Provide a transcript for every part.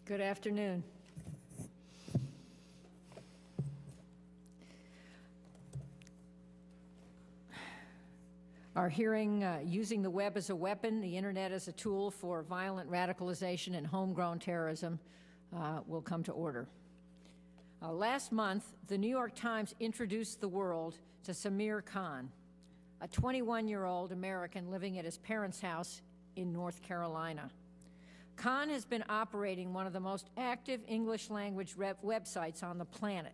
Good afternoon. Our hearing, Using the Web as a Weapon, the Internet as a Tool for Violent Radicalization and Homegrown Terrorism, will come to order. Last month, the New York Times introduced the world to Samir Khan, a 21-year-old American living at his parents' house in North Carolina. Khan has been operating one of the most active English-language websites on the planet,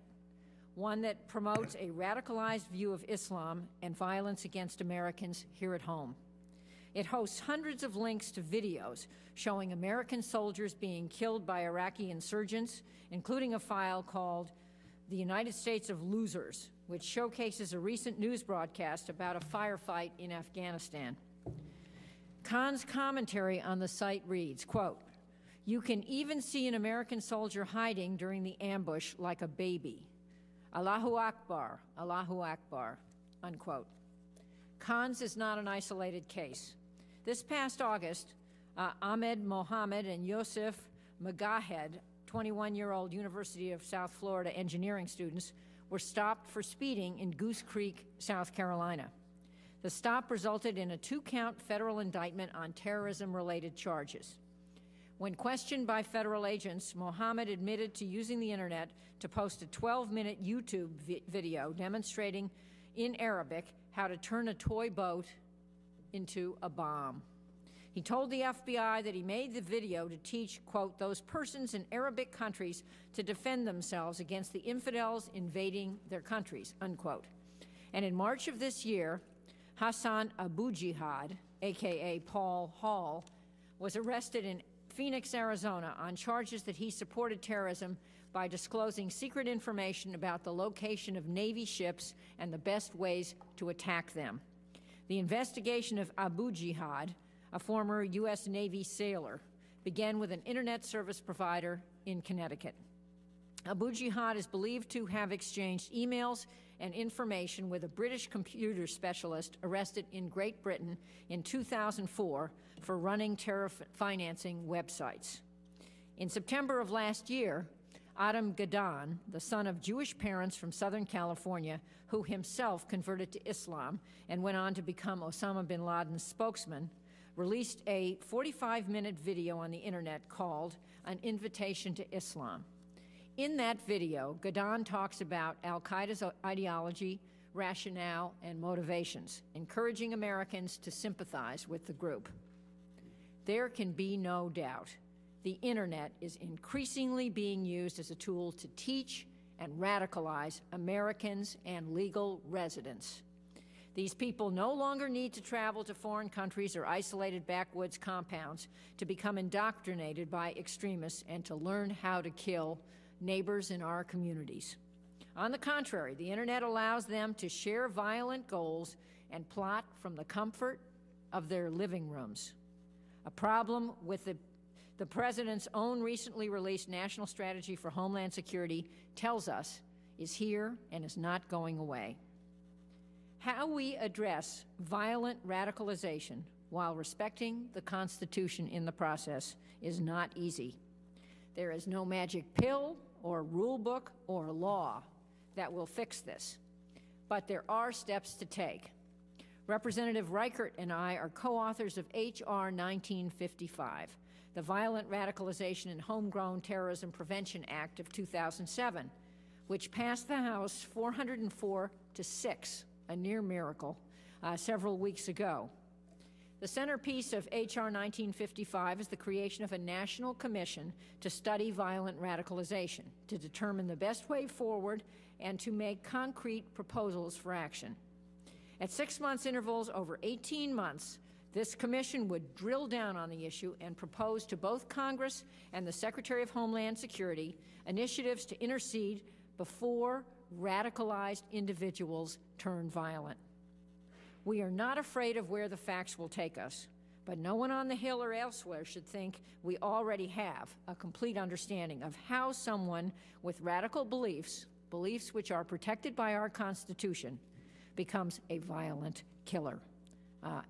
one that promotes a radicalized view of Islam and violence against Americans here at home. It hosts hundreds of links to videos showing American soldiers being killed by Iraqi insurgents, including a file called The United States of Losers, which showcases a recent news broadcast about a firefight in Afghanistan. Khan's commentary on the site reads, quote, "You can even see an American soldier hiding during the ambush like a baby. Allahu Akbar, unquote." Khan's is not an isolated case. This past August, Ahmed Mohammed and Yosef Magahed, 21-year-old University of South Florida engineering students, were stopped for speeding in Goose Creek, South Carolina. The stop resulted in a 2-count federal indictment on terrorism-related charges. When questioned by federal agents, Mohammed admitted to using the Internet to post a 12-minute YouTube video demonstrating in Arabic how to turn a toy boat into a bomb. He told the FBI that he made the video to teach, quote, "those persons in Arabic countries to defend themselves against the infidels invading their countries," unquote. And in March of this year, Hassan Abu Jihad, a.k.a. Paul Hall, was arrested in Phoenix, Arizona on charges that he supported terrorism by disclosing secret information about the location of Navy ships and the best ways to attack them. The investigation of Abu Jihad, a former U.S. Navy sailor, began with an Internet service provider in Connecticut. Abu Jihad is believed to have exchanged emails and information with a British computer specialist arrested in Great Britain in 2004 for running terror financing websites. In September of last year, Adam Gadahn, the son of Jewish parents from Southern California, who himself converted to Islam and went on to become Osama bin Laden's spokesman, released a 45-minute video on the Internet called An Invitation to Islam. In that video, Gadahn talks about al-Qaeda's ideology, rationale, and motivations, encouraging Americans to sympathize with the group. There can be no doubt the Internet is increasingly being used as a tool to teach and radicalize Americans and legal residents. These people no longer need to travel to foreign countries or isolated backwoods compounds to become indoctrinated by extremists and to learn how to kill neighbors in our communities. On the contrary, the Internet allows them to share violent goals and plot from the comfort of their living rooms. A problem with the President's own recently released National Strategy for Homeland Security tells us is here and is not going away. How we address violent radicalization while respecting the Constitution in the process is not easy. There is no magic pill or rule book or law that will fix this, but there are steps to take. Representative Reichert and I are co-authors of H.R. 1955, the Violent Radicalization and Homegrown Terrorism Prevention Act of 2007, which passed the House 404-6, a near miracle, several weeks ago. The centerpiece of H.R. 1955 is the creation of a national commission to study violent radicalization, to determine the best way forward, and to make concrete proposals for action. At 6-month intervals over 18 months, this commission would drill down on the issue and propose to both Congress and the Secretary of Homeland Security initiatives to intercede before radicalized individuals turn violent. We are not afraid of where the facts will take us, but no one on the Hill or elsewhere should think we already have a complete understanding of how someone with radical beliefs which are protected by our Constitution, becomes a violent killer.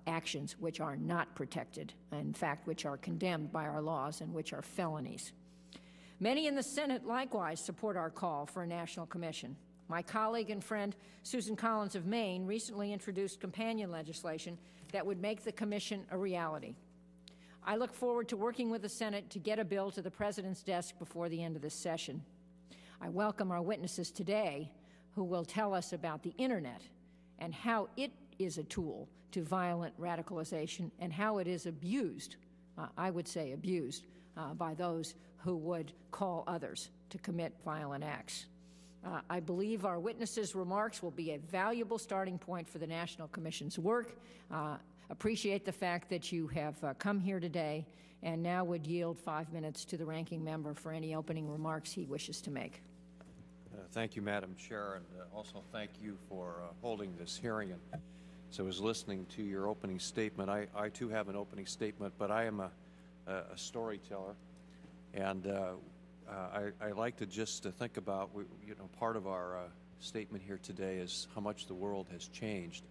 actions which are not protected, in fact, which are condemned by our laws and which are felonies. Many in the Senate likewise support our call for a national commission. My colleague and friend Susan Collins of Maine recently introduced companion legislation that would make the commission a reality. I look forward to working with the Senate to get a bill to the President's desk before the end of this session. I welcome our witnesses today who will tell us about the Internet and how it is a tool to violent radicalization and how it is abused, I would say abused, by those who would call others to commit violent acts. I believe our witnesses' remarks will be a valuable starting point for the National Commission's work. Appreciate the fact that you have come here today, and now would yield 5 minutes to the ranking member for any opening remarks he wishes to make. Thank you, Madam Chair, and also thank you for holding this hearing. And so I was listening to your opening statement. I too have an opening statement, but I am a storyteller, and I like to just think about, part of our statement here today is how much the world has changed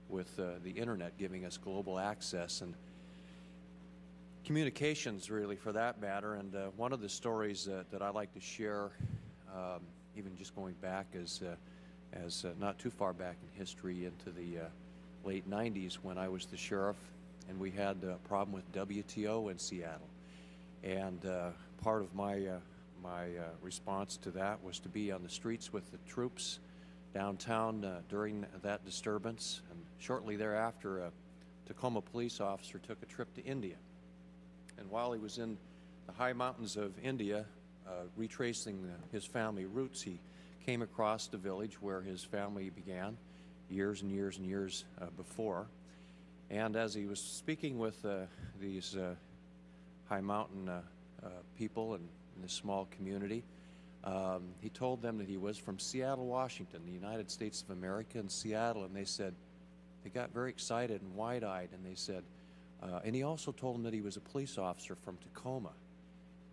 with the Internet giving us global access and communications, really, for that matter. And one of the stories that I like to share, even just going back as not too far back in history into the late 90s when I was the sheriff, and we had a problem with WTO in Seattle. And part of my response to that was to be on the streets with the troops downtown during that disturbance. And shortly thereafter, a Tacoma police officer took a trip to India. And while he was in the high mountains of India, retracing his family roots, he came across the village where his family began years and years and years before. And as he was speaking with these high mountain people in this small community, he told them that he was from Seattle, Washington, the United States of America, in Seattle. And they got very excited and wide-eyed, and they said, and he also told them that he was a police officer from Tacoma.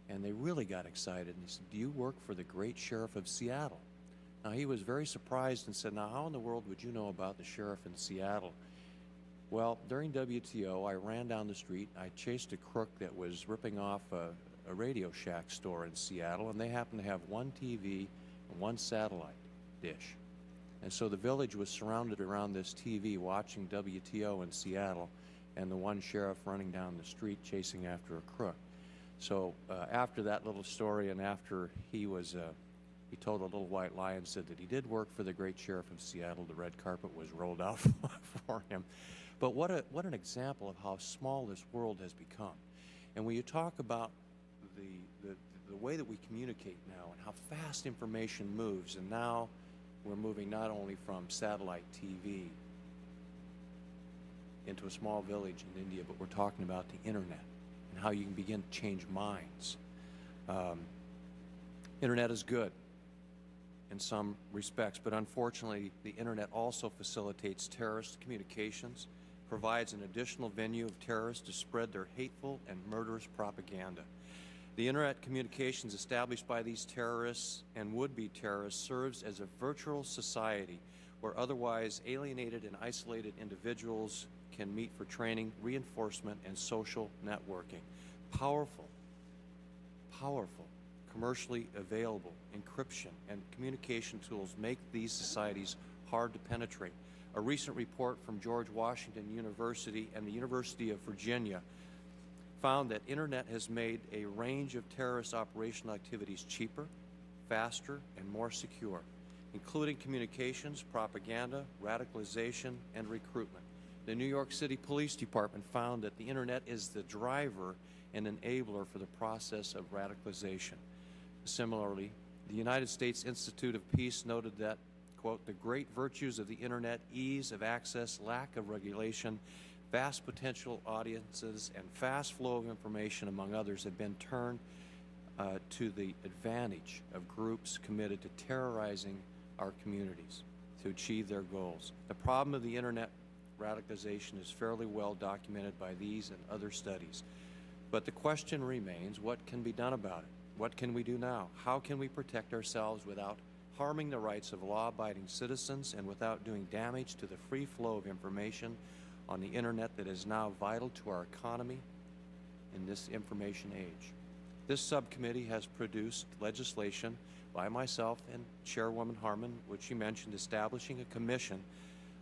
And they really got excited, and he said, "Do you work for the great sheriff of Seattle?" Now, he was very surprised and said, "Now, how in the world would you know about the sheriff in Seattle?" Well, during WTO, I ran down the street. I chased a crook that was ripping off a Radio Shack store in Seattle, and they happened to have one TV and one satellite dish. And so the village was surrounded around this TV watching WTO in Seattle, and the one sheriff running down the street chasing after a crook. So after that little story, and after he told a little white lie and said that he did work for the great sheriff of Seattle, the red carpet was rolled out for him. But what an example of how small this world has become. And when you talk about the way that we communicate now and how fast information moves, and now we're moving not only from satellite TV into a small village in India, but we're talking about the Internet and how you can begin to change minds. Internet is good in some respects, but unfortunately the Internet also facilitates terrorist communications, provides an additional venue of terrorists to spread their hateful and murderous propaganda. The Internet communications established by these terrorists and would-be terrorists serves as a virtual society where otherwise alienated and isolated individuals can meet for training, reinforcement, and social networking. Powerful, commercially available encryption and communication tools make these societies hard to penetrate. A recent report from George Washington University and the University of Virginia found that Internet has made a range of terrorist operational activities cheaper, faster, and more secure, including communications, propaganda, radicalization, and recruitment. The New York City Police Department found that the Internet is the driver and enabler for the process of radicalization. Similarly, the United States Institute of Peace noted that, quote, "The great virtues of the Internet, ease of access, lack of regulation, vast potential audiences, and fast flow of information, among others, have been turned to the advantage of groups committed to terrorizing our communities to achieve their goals." The problem of the Internet radicalization is fairly well documented by these and other studies. But the question remains, what can be done about it? What can we do now? How can we protect ourselves without harming the rights of law-abiding citizens and without doing damage to the free flow of information on the internet that is now vital to our economy in this information age. This subcommittee has produced legislation by myself and Chairwoman Harman, which she mentioned, establishing a commission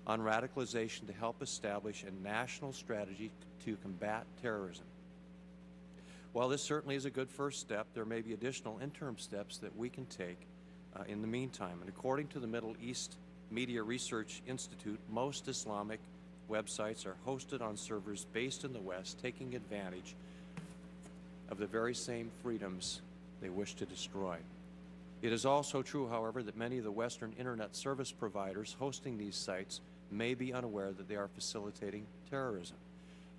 on radicalization to help establish a national strategy to combat terrorism. While this certainly is a good first step, there may be additional interim steps that we can take in the meantime. And according to the Middle East Media Research Institute, most Islamic websites are hosted on servers based in the West, taking advantage of the very same freedoms they wish to destroy. It is also true, however, that many of the Western Internet service providers hosting these sites may be unaware that they are facilitating terrorism.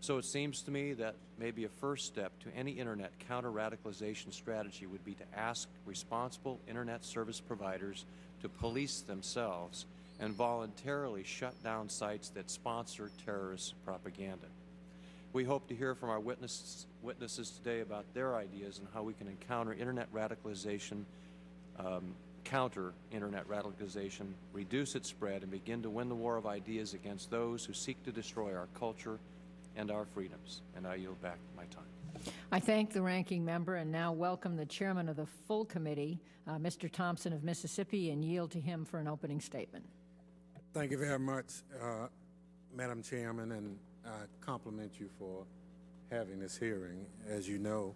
So it seems to me that maybe a first step to any Internet counter-radicalization strategy would be to ask responsible Internet service providers to police themselves and voluntarily shut down sites that sponsor terrorist propaganda. We hope to hear from our witnesses today about their ideas on how we can encounter Internet radicalization, counter Internet radicalization, reduce its spread, and begin to win the war of ideas against those who seek to destroy our culture and our freedoms. And I yield back my time. I thank the ranking member and now welcome the chairman of the full committee, Mr. Thompson of Mississippi, and yield to him for an opening statement. Thank you very much, Madam Chairman, and I compliment you for having this hearing. As you know,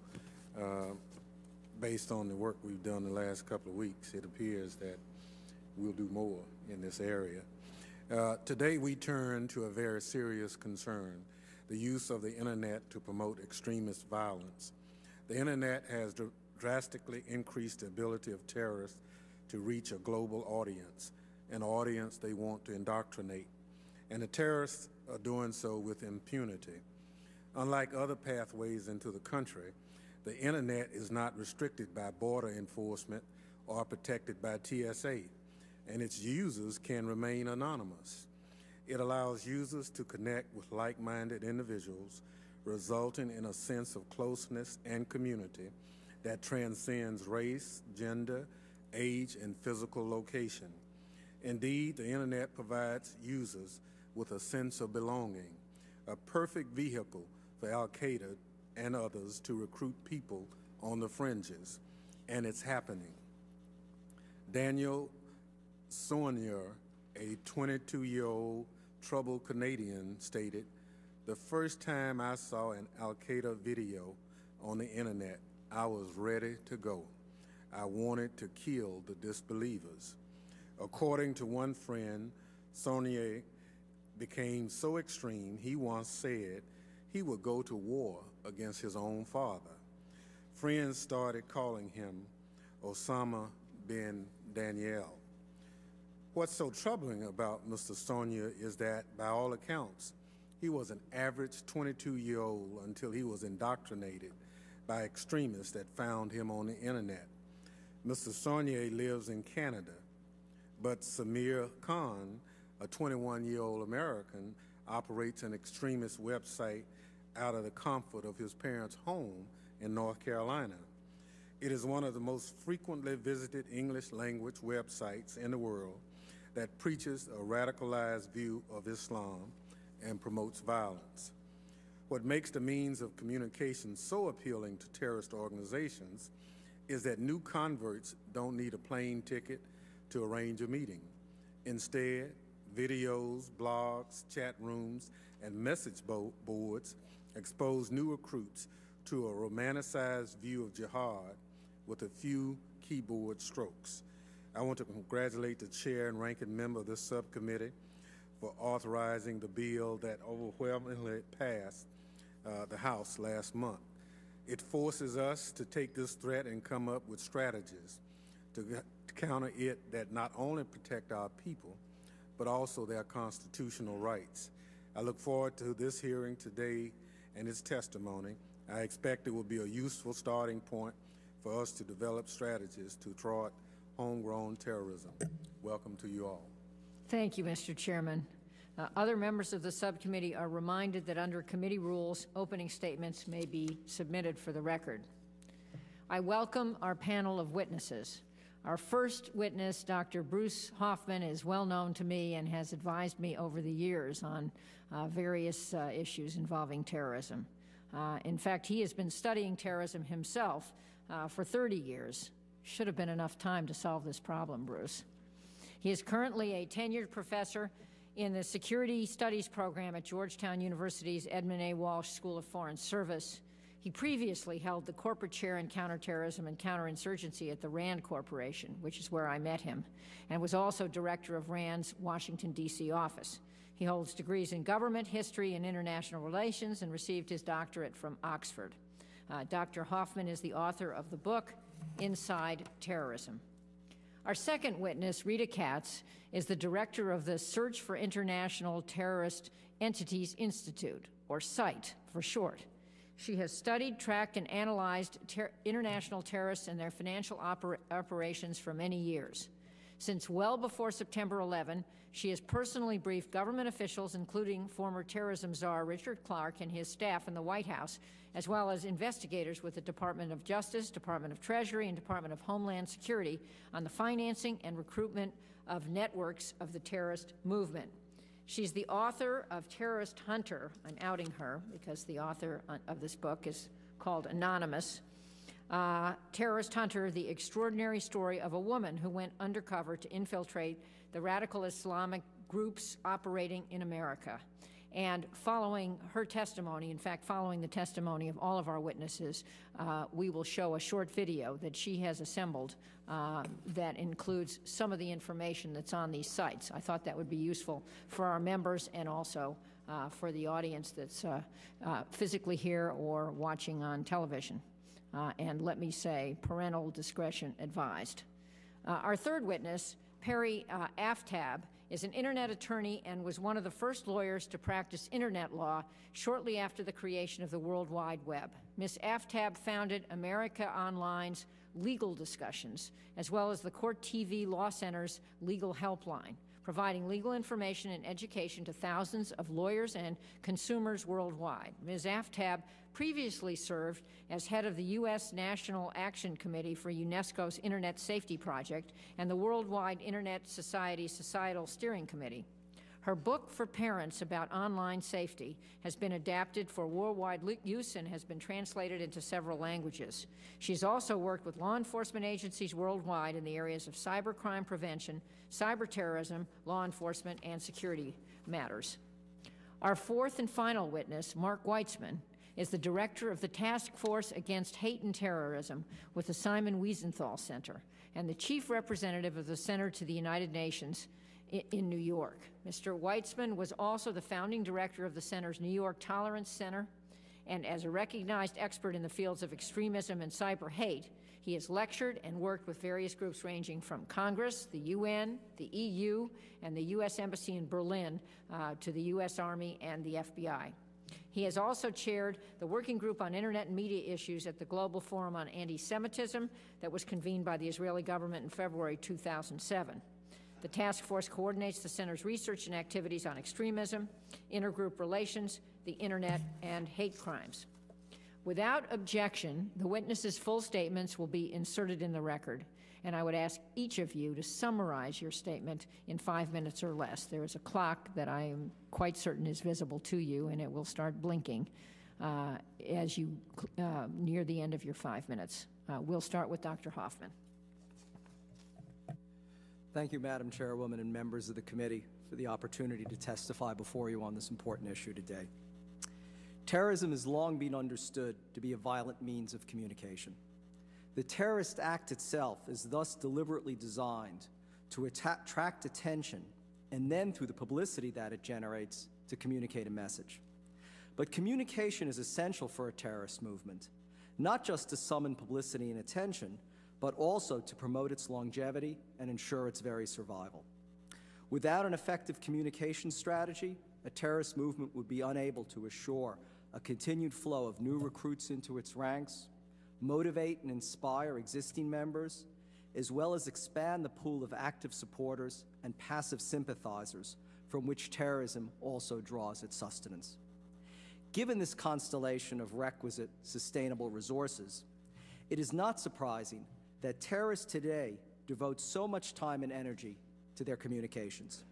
based on the work we've done the last couple of weeks, it appears that we'll do more in this area. Today we turn to a very serious concern, the use of the Internet to promote extremist violence. The Internet has drastically increased the ability of terrorists to reach a global audience, an audience they want to indoctrinate. And the terrorists are doing so with impunity. Unlike other pathways into the country, the Internet is not restricted by border enforcement or protected by TSA, and its users can remain anonymous. It allows users to connect with like-minded individuals, resulting in a sense of closeness and community that transcends race, gender, age, and physical location. Indeed, the Internet provides users with a sense of belonging, a perfect vehicle for Al-Qaeda and others to recruit people on the fringes, and it's happening. Daniel Saunier, a 22-year-old troubled Canadian, stated, "The first time I saw an Al-Qaeda video on the Internet, I was ready to go. I wanted to kill the disbelievers." According to one friend, Saunier became so extreme, he once said he would go to war against his own father. Friends started calling him Osama bin Daniel. What's so troubling about Mr. Saunier is that, by all accounts, he was an average 22-year-old until he was indoctrinated by extremists that found him on the Internet. Mr. Saunier lives in Canada, but Samir Khan, a 21-year-old American, operates an extremist website out of the comfort of his parents' home in North Carolina. It is one of the most frequently visited English language websites in the world that preaches a radicalized view of Islam and promotes violence. What makes the means of communication so appealing to terrorist organizations is that new converts don't need a plane ticket to arrange a meeting. Instead, videos, blogs, chat rooms, and message boards expose new recruits to a romanticized view of jihad with a few keyboard strokes. I want to congratulate the chair and ranking member of this subcommittee for authorizing the bill that overwhelmingly passed the House last month. It forces us to take this threat and come up with strategies to counter it that not only protect our people, but also their constitutional rights. I look forward to this hearing today and its testimony. I expect it will be a useful starting point for us to develop strategies to thwart homegrown terrorism. Welcome to you all. Thank you, Mr. Chairman. Other members of the subcommittee are reminded that under committee rules, opening statements may be submitted for the record. I welcome our panel of witnesses. Our first witness, Dr. Bruce Hoffman, is well known to me and has advised me over the years on various issues involving terrorism. In fact, he has been studying terrorism himself for 30 years. Should have been enough time to solve this problem, Bruce. He is currently a tenured professor in the Security Studies program at Georgetown University's Edmund A. Walsh School of Foreign Service. He previously held the corporate chair in counterterrorism and counterinsurgency at the RAND Corporation, which is where I met him, and was also director of RAND's Washington, D.C. office. He holds degrees in government, history, and international relations, and received his doctorate from Oxford. Dr. Hoffman is the author of the book, Inside Terrorism. Our second witness, Rita Katz, is the director of the Search for International Terrorist Entities Institute, or SITE for short. She has studied, tracked, and analyzed international terrorists and their financial operations for many years. Since well before September 11, she has personally briefed government officials, including former terrorism czar Richard Clarke and his staff in the White House, as well as investigators with the Department of Justice, Department of Treasury, and Department of Homeland Security on the financing and recruitment of networks of the terrorist movement. She's the author of Terrorist Hunter. I'm outing her because the author of this book is called Anonymous. Terrorist Hunter, the extraordinary story of a woman who went undercover to infiltrate the radical Islamic groups operating in America. And following her testimony, in fact, following the testimony of all of our witnesses, we will show a short video that she has assembled that includes some of the information that's on these sites. I thought that would be useful for our members and also for the audience that's physically here or watching on television. And let me say, parental discretion advised. Our third witness, Parry Aftab, is an Internet attorney and was one of the first lawyers to practice Internet law shortly after the creation of the World Wide Web. Ms. Aftab founded America Online's Legal Discussions, as well as the Court TV Law Center's Legal Helpline, providing legal information and education to thousands of lawyers and consumers worldwide. Ms. Aftab previously served as head of the U.S. National Action Committee for UNESCO's Internet Safety Project and the Worldwide Internet Society Societal Steering Committee. Her book for parents about online safety has been adapted for worldwide use and has been translated into several languages. She's also worked with law enforcement agencies worldwide in the areas of cybercrime prevention, cyber terrorism, law enforcement, and security matters. Our fourth and final witness, Mark Weitzman, is the director of the Task Force Against Hate and Terrorism with the Simon Wiesenthal Center and the chief representative of the Center to the United Nations in New York. Mr. Weitzman was also the founding director of the center's New York Tolerance Center, and as a recognized expert in the fields of extremism and cyber hate, he has lectured and worked with various groups ranging from Congress, the UN, the EU, and the U.S. Embassy in Berlin to the U.S. Army and the FBI. He has also chaired the Working Group on Internet and Media Issues at the Global Forum on Anti-Semitism that was convened by the Israeli government in February 2007. The task force coordinates the center's research and activities on extremism, intergroup relations, the Internet, and hate crimes. Without objection, the witnesses' full statements will be inserted in the record, and I would ask each of you to summarize your statement in 5 minutes or less. There is a clock that I am quite certain is visible to you, and it will start blinking as you near the end of your 5 minutes. We'll start with Dr. Hoffman. Thank you, Madam Chairwoman and members of the committee, for the opportunity to testify before you on this important issue today. Terrorism has long been understood to be a violent means of communication. The terrorist act itself is thus deliberately designed to attract attention and then, through the publicity that it generates, to communicate a message. But communication is essential for a terrorist movement, not just to summon publicity and attention, but also to promote its longevity and ensure its very survival. Without an effective communication strategy, a terrorist movement would be unable to assure a continued flow of new recruits into its ranks, motivate and inspire existing members, as well as expand the pool of active supporters and passive sympathizers from which terrorism also draws its sustenance. Given this constellation of requisite sustainable resources, it is not surprising that terrorists today devote so much time and energy to their communications,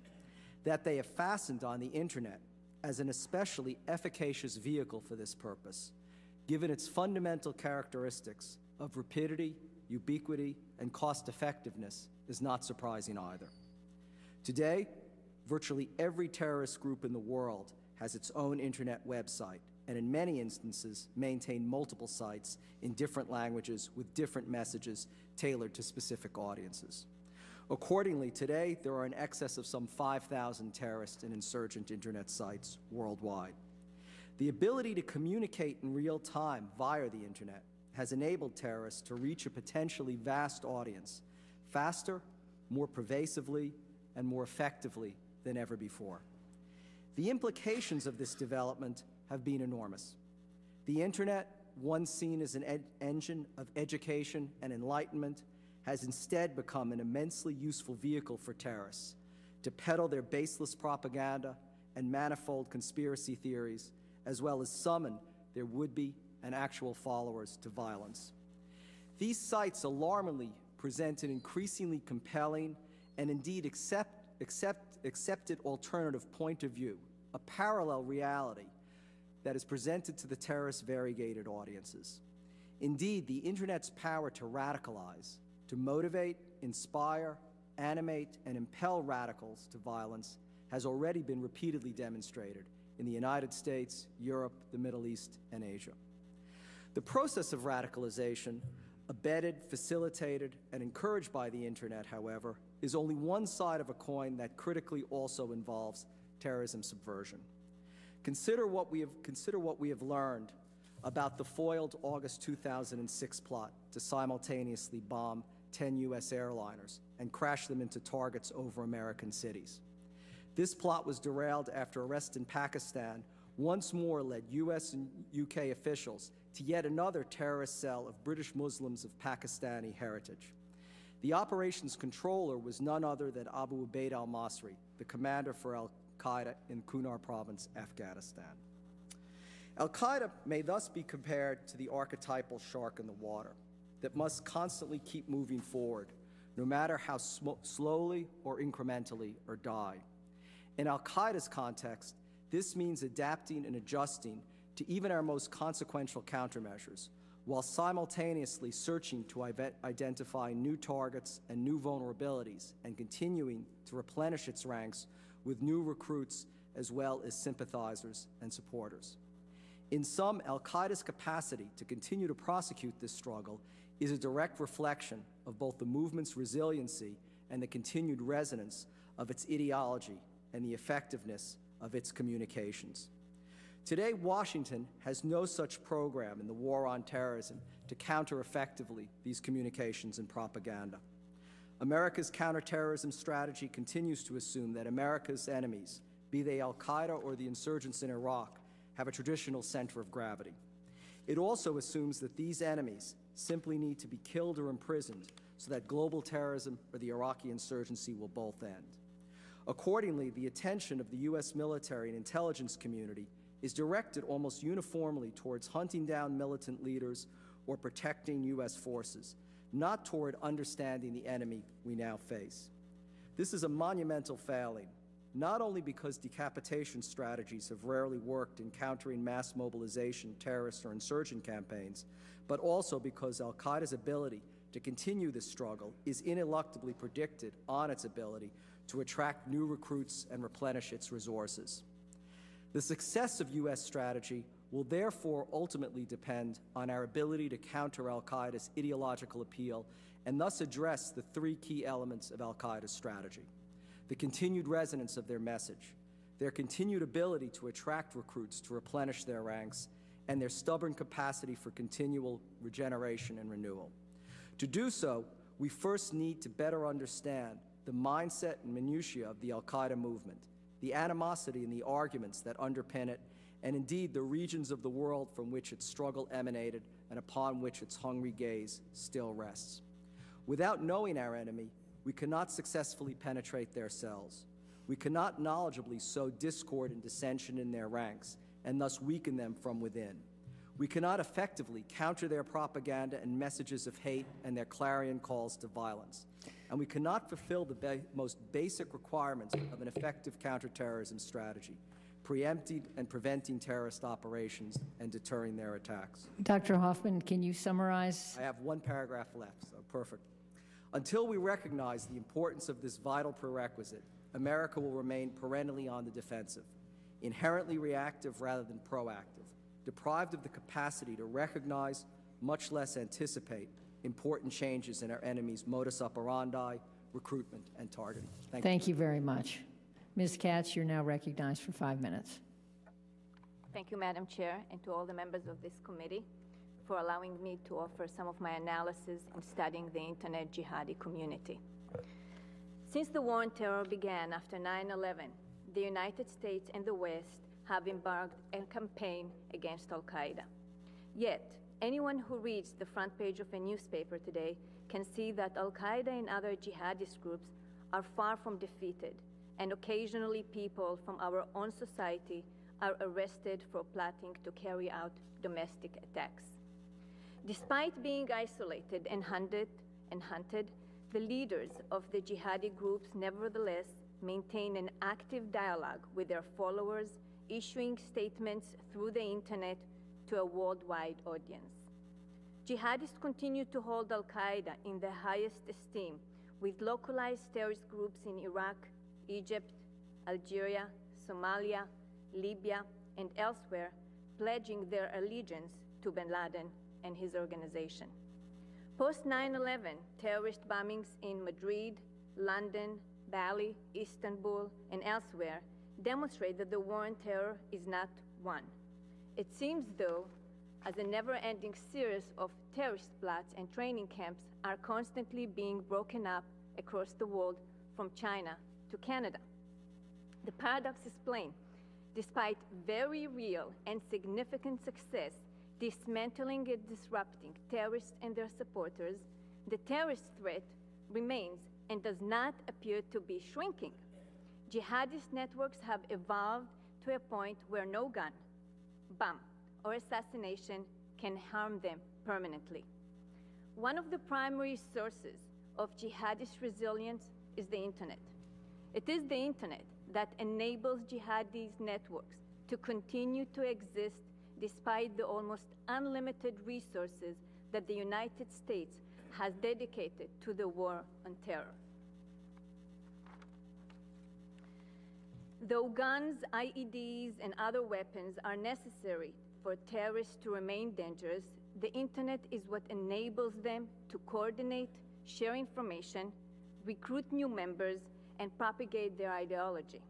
that they have fastened on the Internet as an especially efficacious vehicle for this purpose, given its fundamental characteristics of rapidity, ubiquity, and cost-effectiveness, is not surprising either. Today, virtually every terrorist group in the world has its own Internet website, and in many instances maintain multiple sites in different languages with different messages tailored to specific audiences. Accordingly, today there are in excess of some 5,000 terrorist and insurgent Internet sites worldwide. The ability to communicate in real time via the Internet has enabled terrorists to reach a potentially vast audience faster, more pervasively, and more effectively than ever before. The implications of this development have been enormous. The Internet, once seen as an engine of education and enlightenment, has instead become an immensely useful vehicle for terrorists to peddle their baseless propaganda and manifold conspiracy theories, as well as summon their would-be and actual followers to violence. These sites alarmingly present an increasingly compelling and indeed accepted alternative point of view, a parallel reality that is presented to the terrorists' variegated audiences. Indeed, the Internet's power to radicalize, to motivate, inspire, animate, and impel radicals to violence has already been repeatedly demonstrated in the United States, Europe, the Middle East, and Asia. The process of radicalization, abetted, facilitated, and encouraged by the Internet, however, is only one side of a coin that critically also involves terrorism subversion. Consider what we have learned about the foiled August 2006 plot to simultaneously bomb 10 U.S. airliners and crash them into targets over American cities. This plot was derailed after arrests in Pakistan once more led U.S. and U.K. officials to yet another terrorist cell of British Muslims of Pakistani heritage. The operations controller was none other than Abu Ubaid al-Masri, the commander for al-Qaeda in Kunar province, Afghanistan. Al-Qaeda may thus be compared to the archetypal shark in the water that must constantly keep moving forward, no matter how slowly or incrementally or die. In al-Qaeda's context, this means adapting and adjusting to even our most consequential countermeasures, while simultaneously searching to identify new targets and new vulnerabilities and continuing to replenish its ranks with new recruits as well as sympathizers and supporters. In sum, al-Qaeda's capacity to continue to prosecute this struggle is a direct reflection of both the movement's resiliency and the continued resonance of its ideology and the effectiveness of its communications. Today, Washington has no such program in the war on terrorism to counter effectively these communications and propaganda. America's counterterrorism strategy continues to assume that America's enemies, be they al-Qaeda or the insurgents in Iraq, have a traditional center of gravity. It also assumes that these enemies simply need to be killed or imprisoned so that global terrorism or the Iraqi insurgency will both end. Accordingly, the attention of the U.S. military and intelligence community is directed almost uniformly towards hunting down militant leaders or protecting U.S. forces, not toward understanding the enemy we now face. This is a monumental failing, not only because decapitation strategies have rarely worked in countering mass mobilization, terrorist, or insurgent campaigns, but also because al-Qaeda's ability to continue this struggle is ineluctably predicted on its ability to attract new recruits and replenish its resources. The success of U.S. strategy will therefore ultimately depend on our ability to counter al-Qaeda's ideological appeal and thus address the three key elements of al-Qaeda's strategy: the continued resonance of their message, their continued ability to attract recruits to replenish their ranks, and their stubborn capacity for continual regeneration and renewal. To do so, we first need to better understand the mindset and minutiae of the al-Qaeda movement, the animosity and the arguments that underpin it, and indeed the regions of the world from which its struggle emanated and upon which its hungry gaze still rests. Without knowing our enemy, we cannot successfully penetrate their cells. We cannot knowledgeably sow discord and dissension in their ranks and thus weaken them from within. We cannot effectively counter their propaganda and messages of hate and their clarion calls to violence. And we cannot fulfill the most basic requirements of an effective counterterrorism strategy, preempting and preventing terrorist operations and deterring their attacks. Dr. Hoffman, can you summarize? I have one paragraph left, so perfect. Until we recognize the importance of this vital prerequisite, America will remain perennially on the defensive, inherently reactive rather than proactive, deprived of the capacity to recognize, much less anticipate, important changes in our enemy's modus operandi, recruitment, and targeting. Thank you very much. Ms. Katz, you're now recognized for 5 minutes. Thank you, Madam Chair, and to all the members of this committee for allowing me to offer some of my analysis in studying the Internet jihadi community. Since the war on terror began after 9/11, the United States and the West have embarked on a campaign against al-Qaeda. Yet, anyone who reads the front page of a newspaper today can see that al-Qaeda and other jihadist groups are far from defeated, and occasionally people from our own society are arrested for plotting to carry out domestic attacks. Despite being isolated and hunted, the leaders of the jihadi groups nevertheless maintain an active dialogue with their followers, issuing statements through the Internet to a worldwide audience. Jihadists continue to hold al-Qaeda in the highest esteem, with localized terrorist groups in Iraq, Egypt, Algeria, Somalia, Libya, and elsewhere pledging their allegiance to bin Laden and his organization. Post 9/11, terrorist bombings in Madrid, London, Bali, Istanbul, and elsewhere demonstrate that the war on terror is not won. It seems, though, as a never-ending series of terrorist plots and training camps are constantly being broken up across the world, from China to Canada. The paradox is plain. Despite very real and significant success dismantling and disrupting terrorists and their supporters, the terrorist threat remains and does not appear to be shrinking. Jihadist networks have evolved to a point where no gun, bomb, or assassination can harm them permanently. One of the primary sources of jihadist resilience is the Internet. It is the Internet that enables jihadist networks to continue to exist despite the almost unlimited resources that the United States has dedicated to the war on terror. Though guns, IEDs, and other weapons are necessary for terrorists to remain dangerous, the Internet is what enables them to coordinate, share information, recruit new members, and propagate their ideology.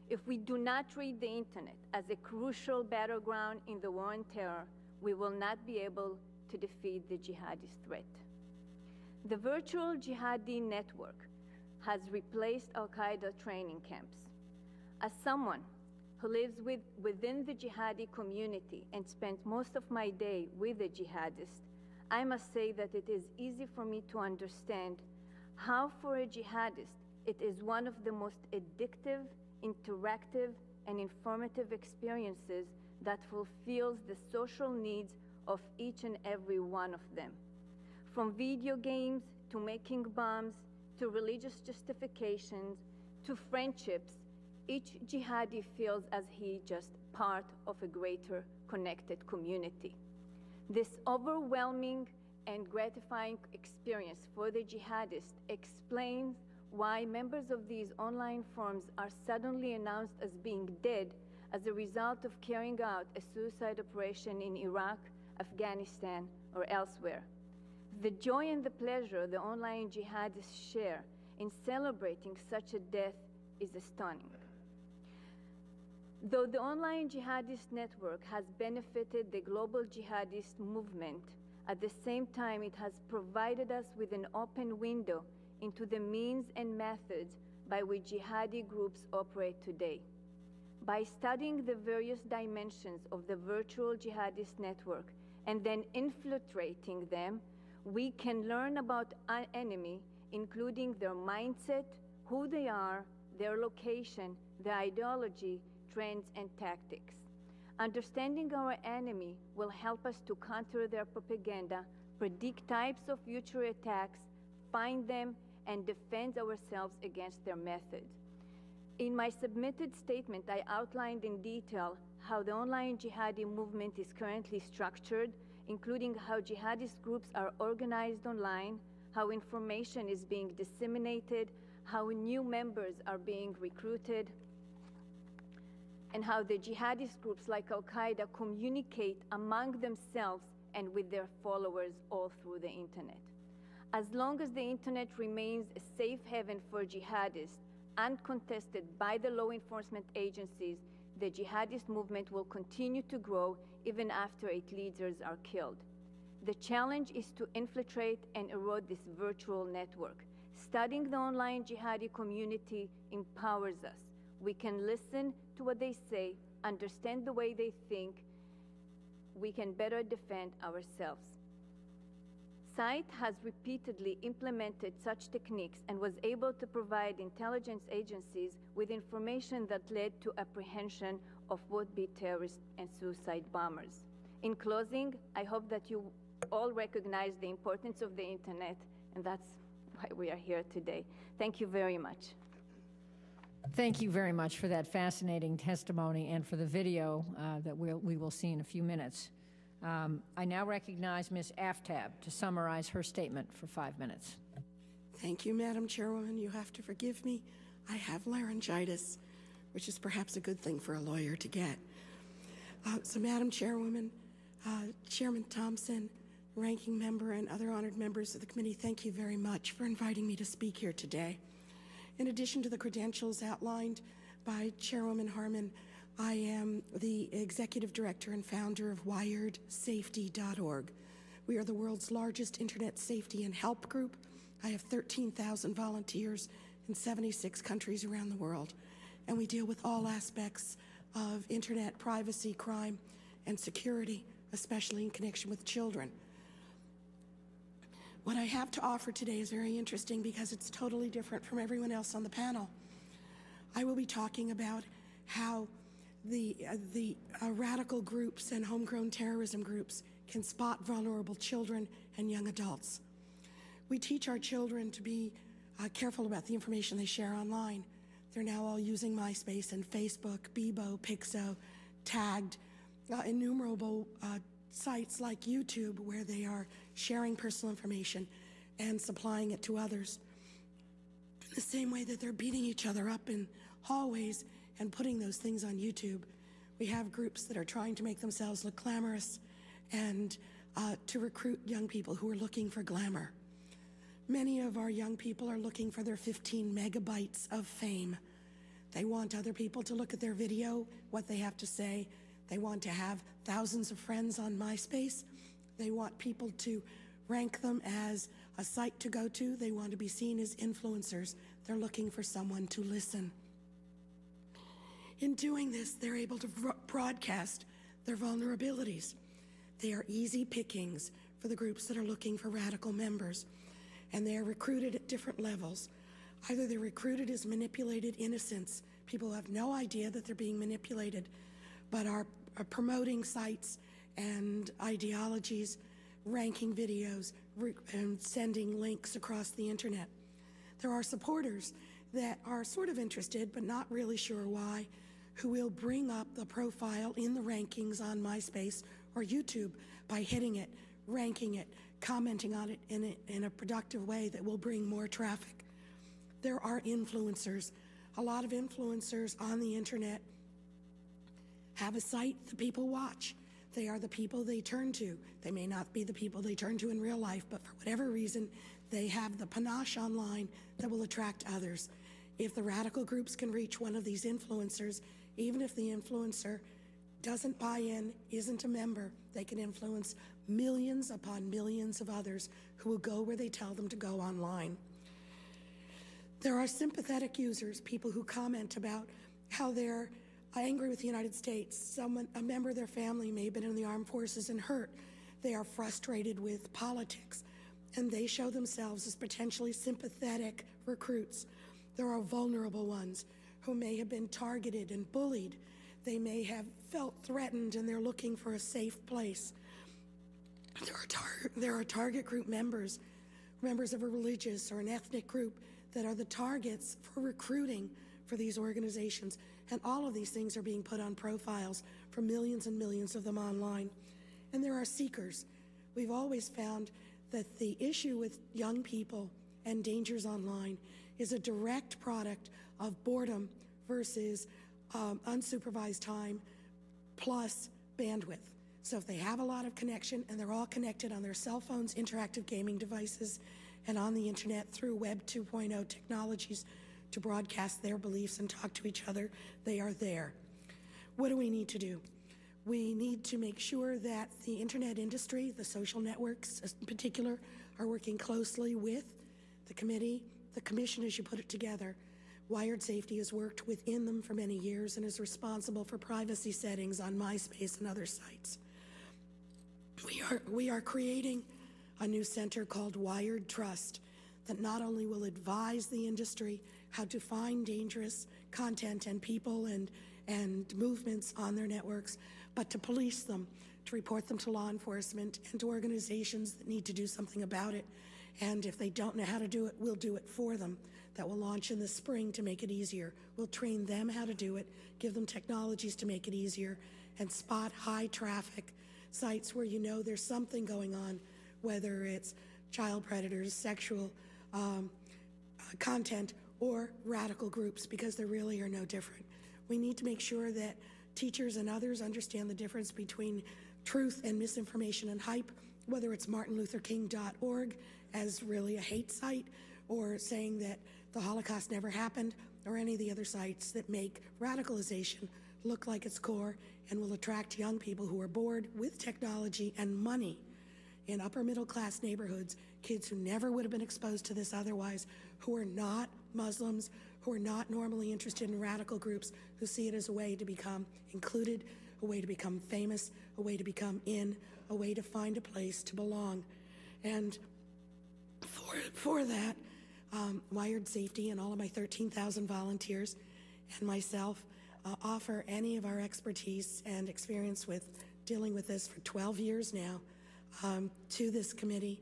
If we do not treat the Internet as a crucial battleground in the war on terror, we will not be able to defeat the jihadist threat. The virtual jihadi network has replaced al-Qaeda training camps. As someone who lives within the jihadi community and spends most of my day with a jihadist, I must say that it is easy for me to understand how, for a jihadist, it is one of the most addictive, interactive, and informative experiences that fulfills the social needs of each and every one of them. From video games, to making bombs, to religious justifications, to friendships, each jihadi feels as he just part of a greater connected community. This overwhelming and gratifying experience for the jihadist explains why members of these online forums are suddenly announced as being dead as a result of carrying out a suicide operation in Iraq, Afghanistan, or elsewhere. The joy and the pleasure the online jihadists share in celebrating such a death is stunning. Though the online jihadist network has benefited the global jihadist movement, at the same time it has provided us with an open window into the means and methods by which jihadi groups operate today. By studying the various dimensions of the virtual jihadist network and then infiltrating them, we can learn about our enemy, including their mindset, who they are, their location, their ideology, trends, and tactics. Understanding our enemy will help us to counter their propaganda, predict types of future attacks, find them, and defend ourselves against their methods. In my submitted statement, I outlined in detail how the online jihadi movement is currently structured, including how jihadist groups are organized online, how information is being disseminated, how new members are being recruited, and how the jihadist groups like Al-Qaeda communicate among themselves and with their followers all through the internet. As long as the internet remains a safe haven for jihadists, uncontested by the law enforcement agencies, the jihadist movement will continue to grow even after its leaders are killed. The challenge is to infiltrate and erode this virtual network. Studying the online jihadi community empowers us. We can listen to what they say, understand the way they think. We can better defend ourselves. SITE has repeatedly implemented such techniques and was able to provide intelligence agencies with information that led to apprehension of would-be terrorists and suicide bombers. In closing, I hope that you all recognize the importance of the internet, and that's why we are here today. Thank you very much. Thank you very much for that fascinating testimony and for the video that we will see in a few minutes. I now recognize Ms. Aftab to summarize her statement for 5 minutes. Thank you, Madam Chairwoman. You have to forgive me. I have laryngitis, which is perhaps a good thing for a lawyer to get. So, Madam Chairwoman, Chairman Thompson, Ranking Member, and other honored members of the committee, thank you very much for inviting me to speak here today. In addition to the credentials outlined by Chairwoman Harman, I am the Executive Director and founder of WiredSafety.org. We are the world's largest internet safety and help group. I have 13,000 volunteers in 76 countries around the world, and we deal with all aspects of internet privacy, crime, and security, especially in connection with children. What I have to offer today is very interesting because it's totally different from everyone else on the panel. I will be talking about how the radical groups and homegrown terrorism groups can spot vulnerable children and young adults. We teach our children to be careful about the information they share online. They're now all using MySpace and Facebook, Bebo, Pixo, tagged, innumerable sites like YouTube where they are sharing personal information and supplying it to others. In the same way that they're beating each other up in hallways and putting those things on YouTube, we have groups that are trying to make themselves look glamorous and to recruit young people who are looking for glamour. Many of our young people are looking for their 15 megabytes of fame. They want other people to look at their video, what they have to say. They want to have thousands of friends on MySpace. They want people to rank them as a site to go to. They want to be seen as influencers. They're looking for someone to listen. In doing this, they're able to broadcast their vulnerabilities. They are easy pickings for the groups that are looking for radical members, and they are recruited at different levels. Either they're recruited as manipulated innocents, people who have no idea that they're being manipulated, but are promoting sites and ideologies, ranking videos, and sending links across the internet. There are supporters that are sort of interested, but not really sure why, who will bring up the profile in the rankings on MySpace or YouTube by hitting it, ranking it, commenting on it in a productive way that will bring more traffic. There are influencers. A lot of influencers on the internet have a site that people watch. They are the people they turn to. They may not be the people they turn to in real life, but for whatever reason, they have the panache online that will attract others. If the radical groups can reach one of these influencers, even if the influencer doesn't buy in, isn't a member, they can influence millions upon millions of others who will go where they tell them to go online. There are sympathetic users, people who comment about how they're angry with the United States. A member of their family may have been in the armed forces and hurt. They are frustrated with politics, and they show themselves as potentially sympathetic recruits. There are vulnerable ones who may have been targeted and bullied. they may have felt threatened and they're looking for a safe place. There are target group members of a religious or an ethnic group that are the targets for recruiting for these organizations. And all of these things are being put on profiles for millions and millions of them online. And there are seekers. We've always found that the issue with young people and dangers online is a direct product of boredom versus unsupervised time plus bandwidth. So if they have a lot of connection and they're all connected on their cell phones, interactive gaming devices, and on the internet through Web 2.0 technologies to broadcast their beliefs and talk to each other, they are there. What do we need to do? We need to make sure that the internet industry, the social networks in particular, are working closely with the committee, the commission as you put it together. Wired Safety has worked within them for many years and is responsible for privacy settings on MySpace and other sites. We are creating a new center called Wired Trust that not only will advise the industry how to find dangerous content and people and movements on their networks, but to police them, to report them to law enforcement and to organizations that need to do something about it. And if they don't know how to do it, we'll do it for them. That will launch in the spring to make it easier. We'll train them how to do it, give them technologies to make it easier, and spot high traffic sites where you know there's something going on, whether it's child predators, sexual content, or radical groups, because there really are no different. We need to make sure that teachers and others understand the difference between truth and misinformation and hype, whether it's martinlutherking.org as really a hate site, or saying that the Holocaust never happened, or any of the other sites that make radicalization look like its core and will attract young people who are bored with technology and money in upper middle class neighborhoods, kids who never would have been exposed to this otherwise, who are not Muslims, who are not normally interested in radical groups, who see it as a way to become included, a way to become famous, a way to become in, a way to find a place to belong. And for that, Wired Safety and all of my 13,000 volunteers and myself offer any of our expertise and experience with dealing with this for 12 years now to this committee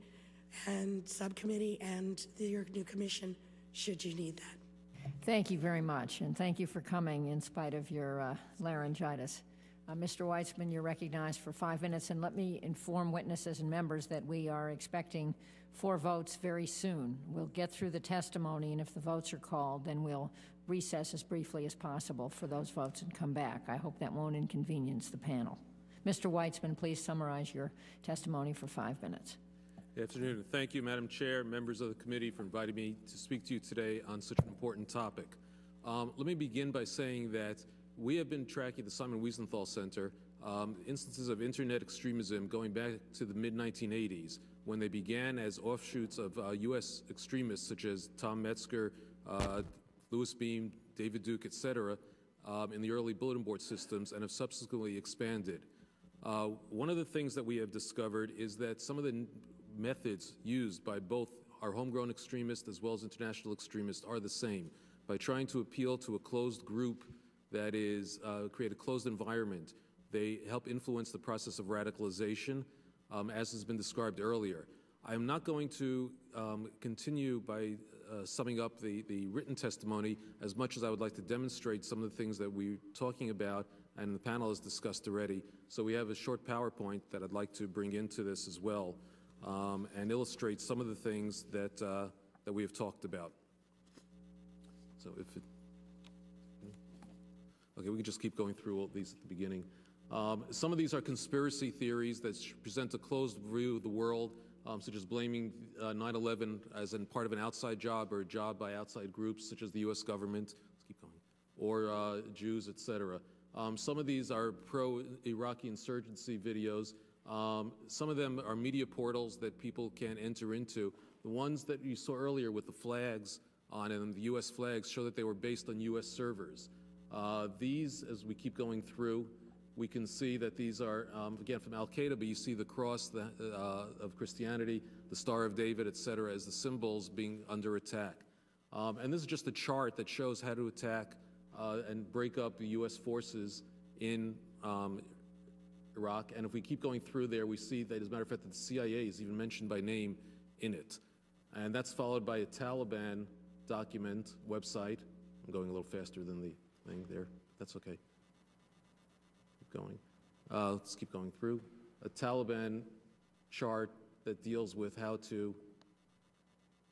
and subcommittee and your new commission, should you need that. Thank you very much, and thank you for coming in spite of your laryngitis. Mr. Weitzman, you're recognized for 5 minutes, and let me inform witnesses and members that we are expecting 4 votes very soon. We'll get through the testimony, and if the votes are called, then we'll recess as briefly as possible for those votes and come back. I hope that won't inconvenience the panel. Mr. Weitzman, please summarize your testimony for 5 minutes. Good afternoon. Thank you, Madam Chair, members of the committee, for inviting me to speak to you today on such an important topic. Let me begin by saying that we have been tracking the Simon Wiesenthal Center instances of internet extremism going back to the mid-1980s, when they began as offshoots of U.S. extremists such as Tom Metzger, Louis Beam, David Duke, etc., in the early bulletin board systems, and have subsequently expanded. One of the things that we have discovered is that some of the methods used by both our homegrown extremists as well as international extremists are the same, by trying to appeal to a closed group that is create a closed environment. They help influence the process of radicalization, as has been described earlier. I am not going to continue by summing up the written testimony as much as I would like to demonstrate some of the things that we're talking about and the panel has discussed already. So we have a short PowerPoint that I'd like to bring into this as well and illustrate some of the things that, that we have talked about. So if it, okay, we can just keep going through all these at the beginning. Some of these are conspiracy theories that present a closed view of the world, such as blaming 9/11 as in part of an outside job or a job by outside groups such as the U.S. government, let's keep going, or Jews, etc. Some of these are pro-Iraqi insurgency videos. Some of them are media portals that people can enter into. The ones that you saw earlier with the flags on them, the U.S. flags, show that they were based on U.S. servers. These, as we keep going through, we can see that these are, again, from Al-Qaeda, but you see the cross of Christianity, the Star of David, etc., as the symbols being under attack. And this is just a chart that shows how to attack and break up the U.S. forces in Iraq. And if we keep going through there, we see that, as a matter of fact, that the CIA is even mentioned by name in it. And that's followed by a Taliban document website. I'm going a little faster than the thing there. That's okay. Keep going. Let's keep going through. A Taliban chart that deals with how to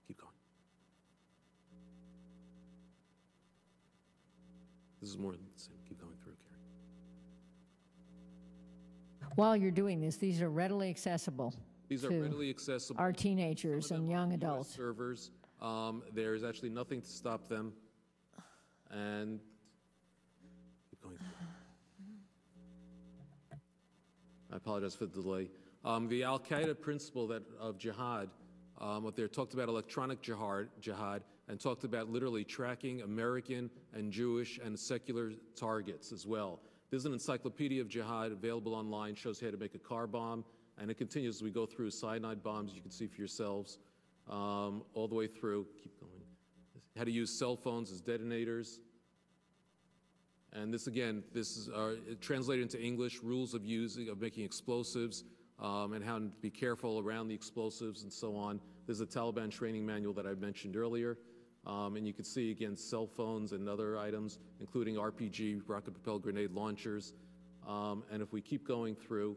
keep going. This is more than the same. Keep going through, Carrie. While you're doing this, these are readily accessible. These are readily accessible. Our teenagers and young adults. Servers. There's actually nothing to stop them. And keep going through. I apologize for the delay. The Al-Qaeda principle of jihad, what they talked about electronic jihad, and talked about literally tracking American and Jewish and secular targets as well. There's an encyclopedia of jihad available online, shows how to make a car bomb, and it continues as we go through cyanide bombs, you can see for yourselves, all the way through. Keep going. How to use cell phones as detonators. And this, again, this is translated into English, rules of making explosives, and how to be careful around the explosives and so on. There's a Taliban training manual that I mentioned earlier. And you can see, again, cell phones and other items, including RPG, rocket-propelled grenade launchers. And if we keep going through,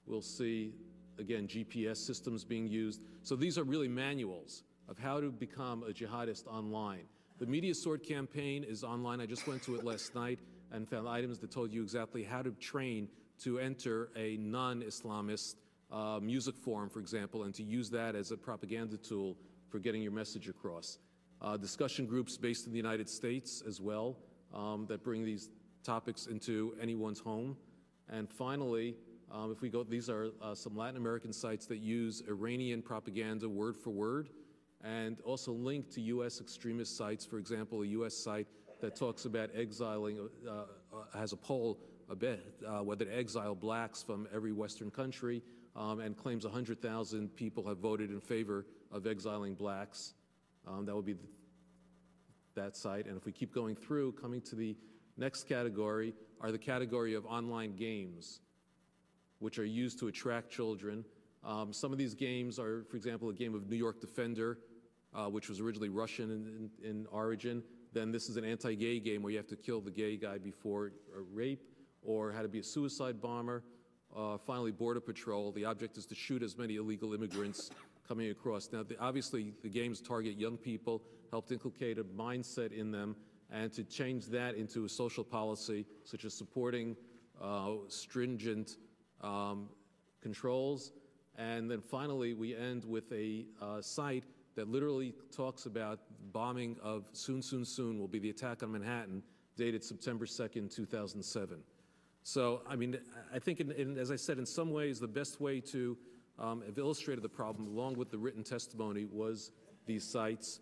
we'll see, again, GPS systems being used. So these are really manuals of how to become a jihadist online. The Media Sword campaign is online. I just went to it last night and found items that told you exactly how to train to enter a non-Islamist music forum, for example, and to use that as a propaganda tool for getting your message across. Discussion groups based in the United States as well that bring these topics into anyone's home. And finally, if we go, these are some Latin American sites that use Iranian propaganda word for word and also link to U.S. extremist sites. For example, a U.S. site that talks about exiling, has a poll whether to exile blacks from every Western country and claims 100,000 people have voted in favor of exiling blacks. That would be that site. And if we keep going through, coming to the next category are the category of online games, which are used to attract children. Some of these games are, for example, a game of New York Defender, which was originally Russian in origin. Then this is an anti-gay game where you have to kill the gay guy before a rape, or how to be a suicide bomber. Finally, Border Patrol. The object is to shoot as many illegal immigrants coming across. Now, obviously, the games target young people, help to inculcate a mindset in them, and to change that into a social policy, such as supporting stringent controls. And then finally, we end with a site that literally talks about bombing of soon will be the attack on Manhattan, dated September 2nd, 2007. So, I mean, I think, as I said, in some ways, the best way to have illustrated the problem, along with the written testimony, was these sites.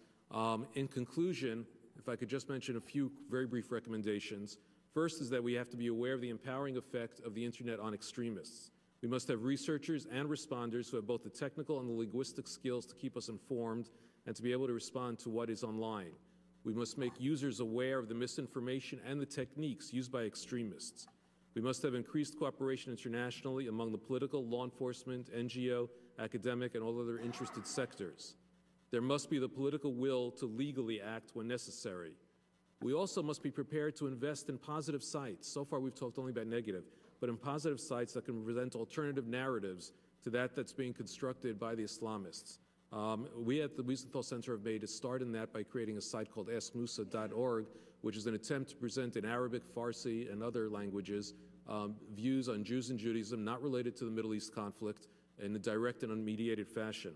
In conclusion, if I could just mention a few very brief recommendations. First is that we have to be aware of the empowering effect of the internet on extremists. We must have researchers and responders who have both the technical and the linguistic skills to keep us informed and to be able to respond to what is online. We must make users aware of the misinformation and the techniques used by extremists. We must have increased cooperation internationally among the political, law enforcement, NGO, academic, and all other interested sectors. There must be the political will to legally act when necessary. We also must be prepared to invest in positive sites. So far, we've talked only about negative, but in positive sites that can present alternative narratives to that's being constructed by the Islamists. We at the Wiesenthal Center have made a start in that by creating a site called askmusa.org, which is an attempt to present in Arabic, Farsi, and other languages views on Jews and Judaism not related to the Middle East conflict in a direct and unmediated fashion.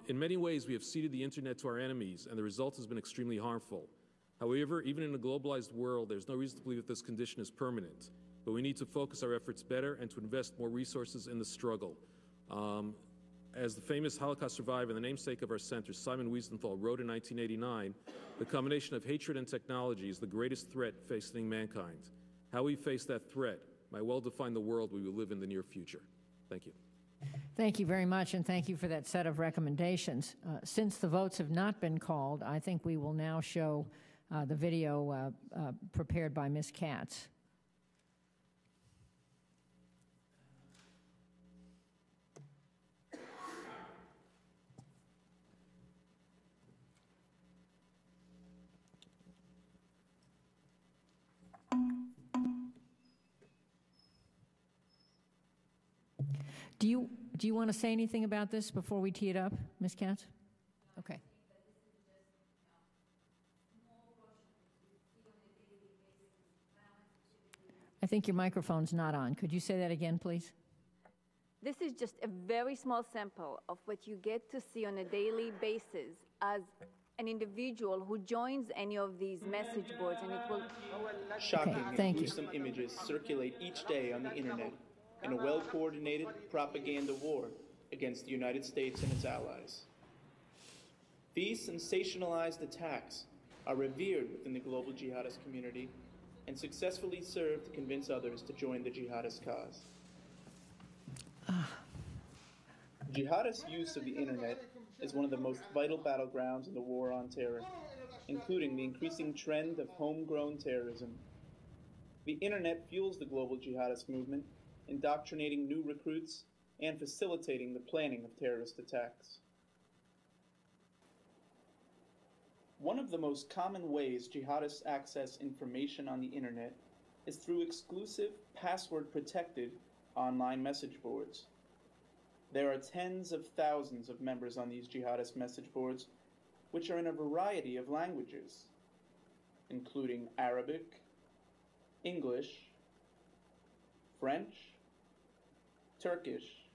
In many ways, we have ceded the internet to our enemies, and the result has been extremely harmful. However, even in a globalized world, there's no reason to believe that this condition is permanent. But we need to focus our efforts better and to invest more resources in the struggle. As the famous Holocaust survivor and the namesake of our center, Simon Wiesenthal, wrote in 1989, the combination of hatred and technology is the greatest threat facing mankind. How we face that threat might well define the world we will live in the near future. Thank you. Thank you very much, and thank you for that set of recommendations. Since the votes have not been called, I think we will now show the video prepared by Ms. Katz. Do you want to say anything about this before we tee it up, Ms. Katz? Okay. I think your microphone's not on. Could you say that again, please? This is just a very small sample of what you get to see on a daily basis as an individual who joins any of these message boards, and it will... Shocking Okay, and gruesome images circulate each day on the internet in a well-coordinated propaganda war against the United States and its allies. These sensationalized attacks are revered within the global jihadist community and successfully serve to convince others to join the jihadist cause. Jihadist use of the internet is one of the most vital battlegrounds in the war on terror, including the increasing trend of homegrown terrorism. The internet fuels the global jihadist movement, indoctrinating new recruits and facilitating the planning of terrorist attacks. One of the most common ways jihadists access information on the internet is through exclusive, password-protected online message boards. There are tens of thousands of members on these jihadist message boards, which are in a variety of languages, including Arabic, English, French, Turkish,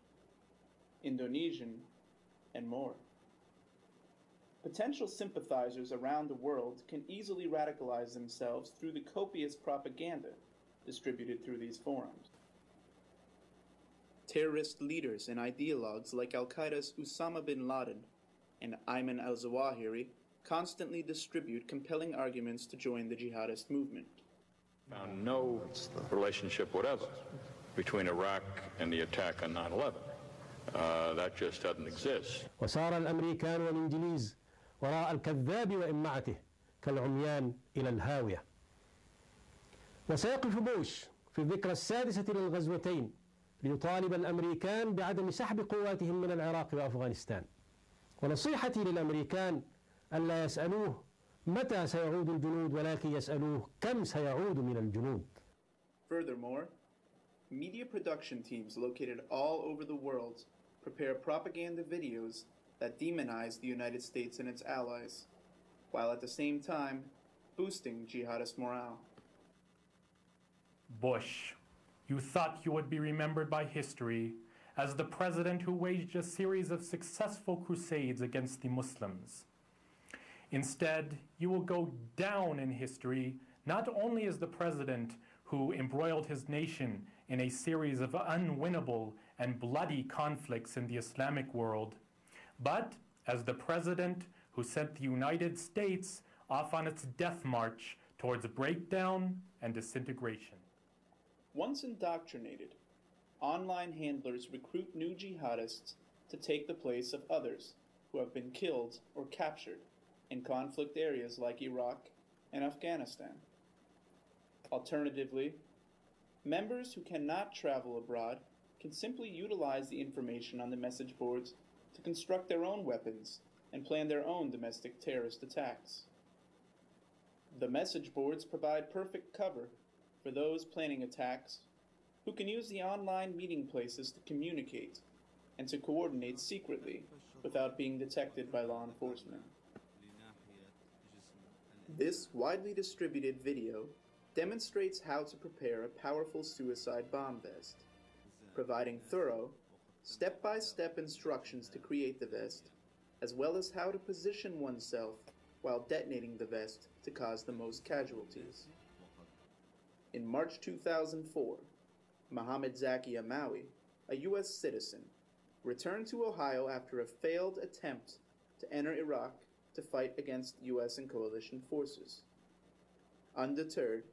Indonesian, and more. Potential sympathizers around the world can easily radicalize themselves through the copious propaganda distributed through these forums. Terrorist leaders and ideologues like Al-Qaeda's Osama bin Laden and Ayman al-Zawahiri constantly distribute compelling arguments to join the jihadist movement. Found no relationship whatever between Iraq and the attack on 9/11. That just doesn't exist. وسار الأمريكان والإنجليز وراء الكذاب وإمعته كالعميان إلى الهاوية. وسيقف بوش في الذكرى السادسة للغزوتين ليطالب الأمريكان بعدم سحب قواتهم من العراق وأفغانستان. ونصيحتي للأمريكان ألا يسألوه متى سيعود الجنود ولكن يسألوه كم سيعود من الجنود. Furthermore, media production teams located all over the world prepare propaganda videos that demonize the United States and its allies, while at the same time boosting jihadist morale. Bush, you thought you would be remembered by history as the president who waged a series of successful crusades against the Muslims. Instead, you will go down in history not only as the president who embroiled his nation in a series of unwinnable and bloody conflicts in the Islamic world, but as the president who sent the United States off on its death march towards breakdown and disintegration. Once indoctrinated, online handlers recruit new jihadists to take the place of others who have been killed or captured in conflict areas like Iraq and Afghanistan. Alternatively, members who cannot travel abroad can simply utilize the information on the message boards to construct their own weapons and plan their own domestic terrorist attacks. The message boards provide perfect cover for those planning attacks who can use the online meeting places to communicate and to coordinate secretly without being detected by law enforcement. This widely distributed video demonstrates how to prepare a powerful suicide bomb vest, providing thorough, step-by-step instructions to create the vest, as well as how to position oneself while detonating the vest to cause the most casualties. In March 2004, Mohammed Zaki Amawi, a U.S. citizen, returned to Ohio after a failed attempt to enter Iraq to fight against U.S. and coalition forces. Undeterred,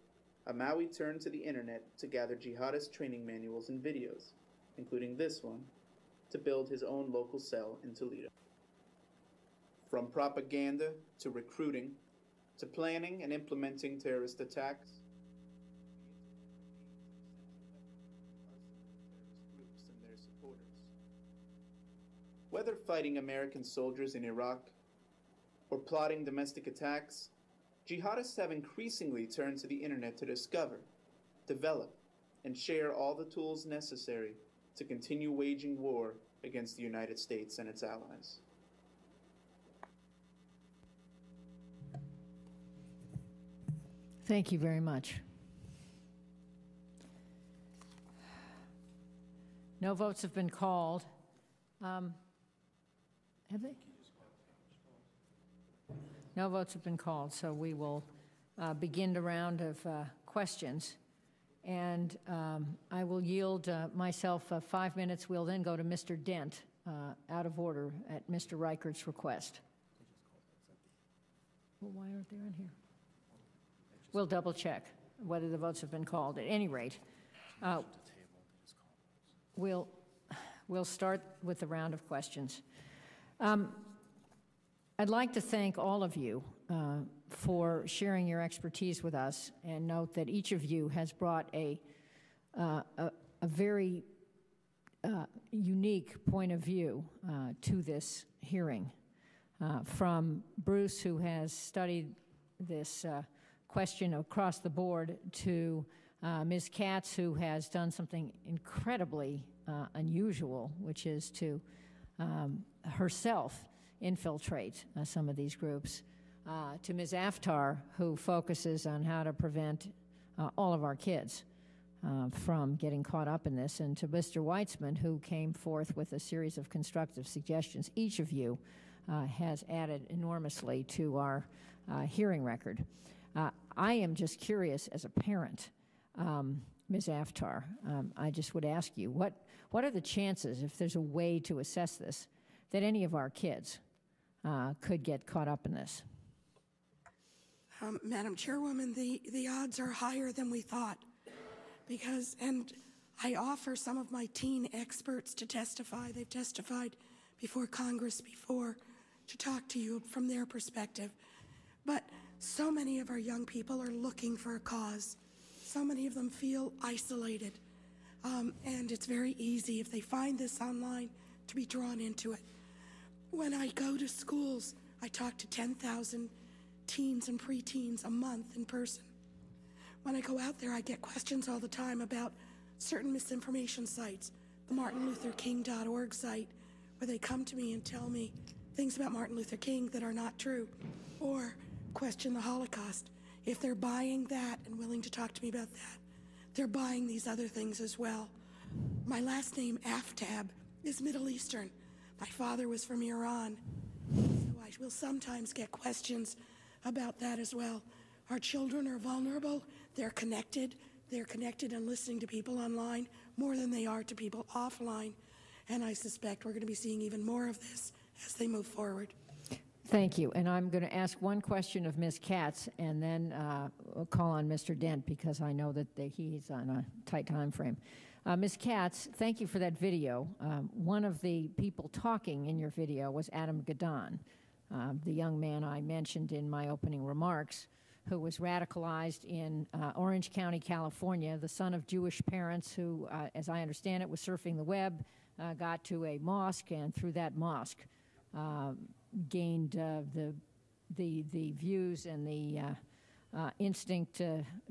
Amawi turned to the internet to gather jihadist training manuals and videos, including this one, to build his own local cell in Toledo. From propaganda to recruiting to planning and implementing terrorist attacks, groups and their supporters. Whether fighting American soldiers in Iraq or plotting domestic attacks, jihadists have increasingly turned to the internet to discover, develop, and share all the tools necessary to continue waging war against the United States and its allies. Thank you very much. No votes have been called. Have they? No votes have been called, so we will begin the round of questions. And I will yield myself 5 minutes. We'll then go to Mr. Dent, out of order, at Mr. Reichert's request. Well, why aren't they on here? We'll double check whether the votes have been called. At any rate, we'll start with the round of questions. I'd like to thank all of you for sharing your expertise with us, and note that each of you has brought a very unique point of view to this hearing. From Bruce, who has studied this question across the board, to Ms. Katz, who has done something incredibly unusual, which is to herself infiltrate some of these groups, to Ms. Aftab, who focuses on how to prevent all of our kids from getting caught up in this, and to Mr. Weitzman, who came forth with a series of constructive suggestions. Each of you has added enormously to our hearing record. I am just curious, as a parent, Ms. Aftab, I just would ask you, what are the chances, if there's a way to assess this, that any of our kids could get caught up in this? Madam Chairwoman, the odds are higher than we thought, because, and I offer some of my teen experts to testify. They've testified before Congress before, to talk to you from their perspective. But so many of our young people are looking for a cause. So many of them feel isolated. And it's very easy, if they find this online, to be drawn into it. When I go to schools, I talk to 10,000 teens and preteens a month in person. When I go out there, I get questions all the time about certain misinformation sites, the MartinLutherKing.org site, where they come to me and tell me things about Martin Luther King that are not true, or question the Holocaust. If they're buying that and willing to talk to me about that, they're buying these other things as well. My last name, Aftab, is Middle Eastern. My father was from Iran, so I will sometimes get questions about that as well. Our children are vulnerable. They're connected. They're connected and listening to people online more than they are to people offline. And I suspect we're going to be seeing even more of this as they move forward. Thank you. And I'm going to ask one question of Ms. Katz, and then we'll call on Mr. Dent, because I know that he's on a tight time frame. Ms. Katz, thank you for that video. One of the people talking in your video was Adam Gadahn, the young man I mentioned in my opening remarks, who was radicalized in Orange County, California, the son of Jewish parents who, as I understand it, was surfing the web, got to a mosque, and through that mosque gained the views and the instinct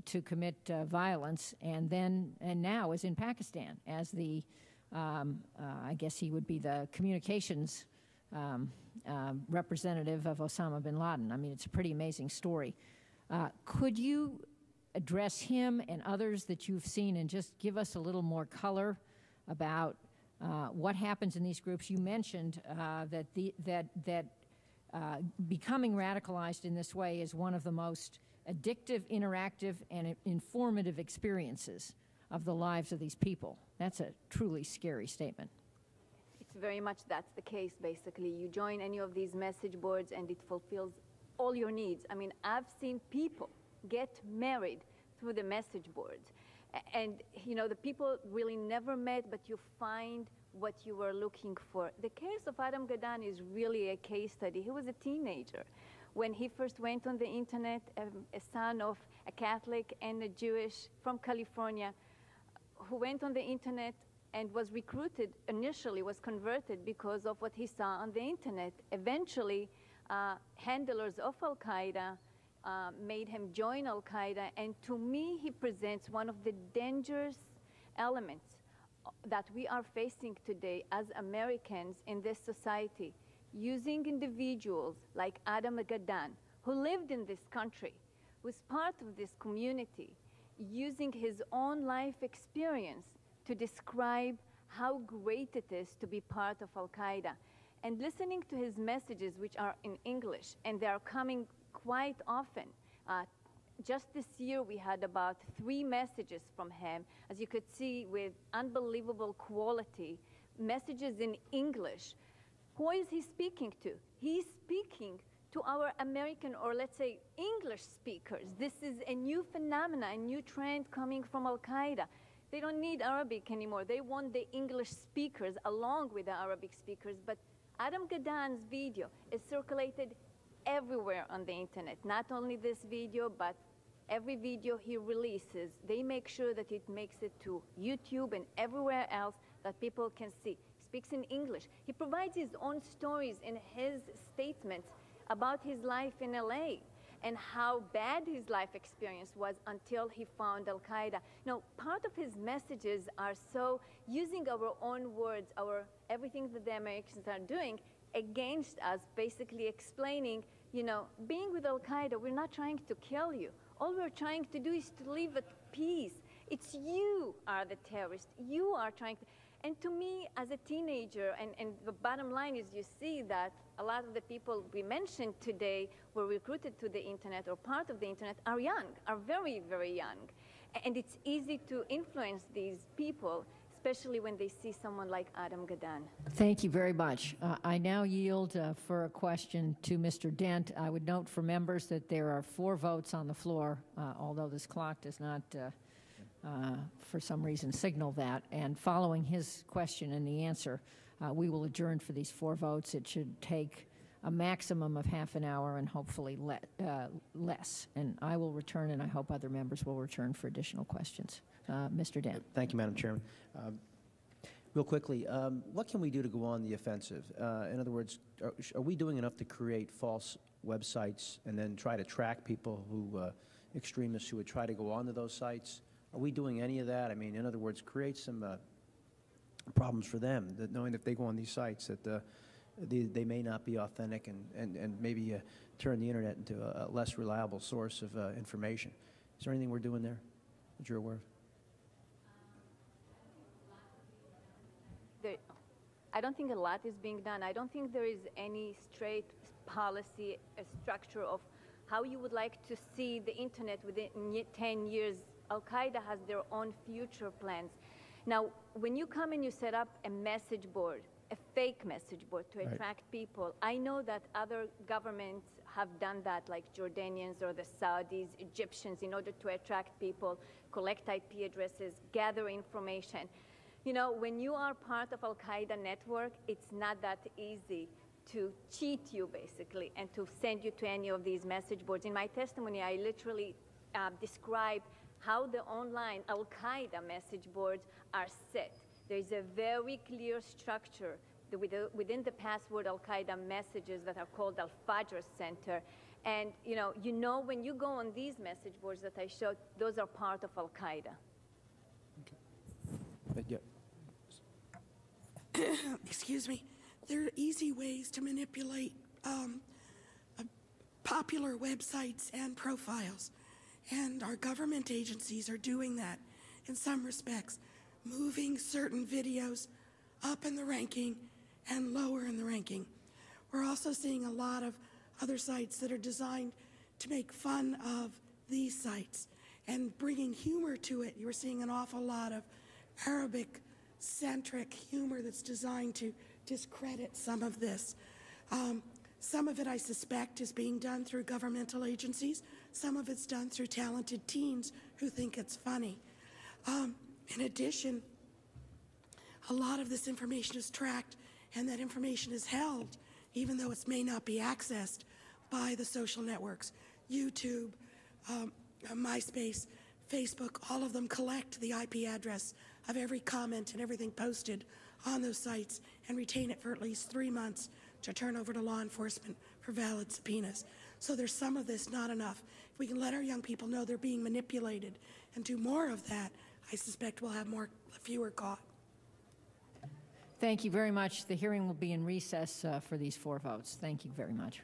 to commit violence, and now is in Pakistan as the I guess he would be the communications representative of Osama bin Laden. I mean, it's a pretty amazing story. Could you address him and others that you've seen, and just give us a little more color about what happens in these groups? You mentioned that becoming radicalized in this way is one of the most addictive, interactive, and informative experiences of the lives of these people. That's a truly scary statement. It's very much that's the case, basically. You join any of these message boards and it fulfills all your needs. I mean, I've seen people get married through the message boards. And, you know, the people really never met, but you find what you were looking for. The case of Adam Gadahn is really a case study. He was a teenager when he first went on the internet, a son of a Catholic and a Jewish from California, who went on the internet and was recruited, initially was converted because of what he saw on the internet. Eventually, handlers of Al-Qaeda made him join Al-Qaeda, and to me, he presents one of the dangerous elements that we are facing today as Americans in this society, using individuals like Adam Gadahn, who lived in this country, was part of this community, using his own life experience to describe how great it is to be part of Al-Qaeda. And listening to his messages, which are in English, and they are coming quite often. Just this year, we had about 3 messages from him, as you could see, with unbelievable quality, messages in English. Who is he speaking to? He's speaking to our American, or let's say English speakers. This is a new phenomenon, a new trend coming from Al-Qaeda. They don't need Arabic anymore. They want the English speakers along with the Arabic speakers. But Adam Gadahn's video is circulated everywhere on the internet. Not only this video, but every video he releases, they make sure that it makes it to YouTube and everywhere else that people can see. He speaks in English. He provides his own stories in his statements about his life in LA and how bad his life experience was until he found Al-Qaeda. Now, part of his messages are so using our own words, everything that the Americans are doing against us, basically explaining, you know, being with Al-Qaeda, we're not trying to kill you. All we're trying to do is to live at peace. It's you are the terrorist. You are trying to. And to me, as a teenager, and the bottom line is you see that a lot of the people we mentioned today were recruited to the internet or part of the internet are young, are very, very young. And it's easy to influence these people, especially when they see someone like Adam Gadahn. Thank you very much. I now yield for a question to Mr. Dent. I would note for members that there are 4 votes on the floor, although this clock does not, for some reason, signal that. And following his question and the answer, we will adjourn for these 4 votes. It should take a maximum of half an hour and hopefully less. And I will return, and I hope other members will return for additional questions. Mr. Dent. Thank you, Madam Chairman. Real quickly, what can we do to go on the offensive? In other words, are we doing enough to create false websites and then try to track people who, extremists who would try to go onto those sites? Are we doing any of that? I mean, in other words, create some problems for them, that knowing if they go on these sites that they may not be authentic and maybe turn the internet into a less reliable source of information. Is there anything we're doing there that you're aware of? I don't think a lot is being done. I don't think there is any straight policy, a structure of how you would like to see the internet within 10 years. Al-Qaeda has their own future plans. Now, when you come and you set up a message board, a fake message board to attract people, I know that other governments have done that, like Jordanians or the Saudis, Egyptians, in order to attract people, collect IP addresses, gather information. You know, when you are part of Al-Qaeda network, it's not that easy to cheat you, basically, and to send you to any of these message boards. In my testimony, I literally described how the online Al-Qaeda message boards are set. There's a very clear structure within the password Al-Qaeda messages that are called Al-Fajr Center. And, you know when you go on these message boards that I showed, those are part of Al-Qaeda. Okay. Yeah. Excuse me, there are easy ways to manipulate popular websites and profiles, and our government agencies are doing that in some respects, moving certain videos up in the ranking and lower in the ranking. We're also seeing a lot of other sites that are designed to make fun of these sites and bringing humor to it. You're seeing an awful lot of Arabic-centric humor that's designed to discredit some of this. Some of it, I suspect, is being done through governmental agencies. Some of it's done through talented teens who think it's funny. In addition, a lot of this information is tracked, and that information is held, even though it may not be accessed by the social networks. YouTube, MySpace, Facebook, all of them collect the IP address of every comment and everything posted on those sites and retain it for at least 3 months to turn over to law enforcement for valid subpoenas. So there's some of this, not enough. If we can let our young people know they're being manipulated and do more of that, I suspect we'll have fewer caught. Thank you very much. The hearing will be in recess for these 4 votes. Thank you very much.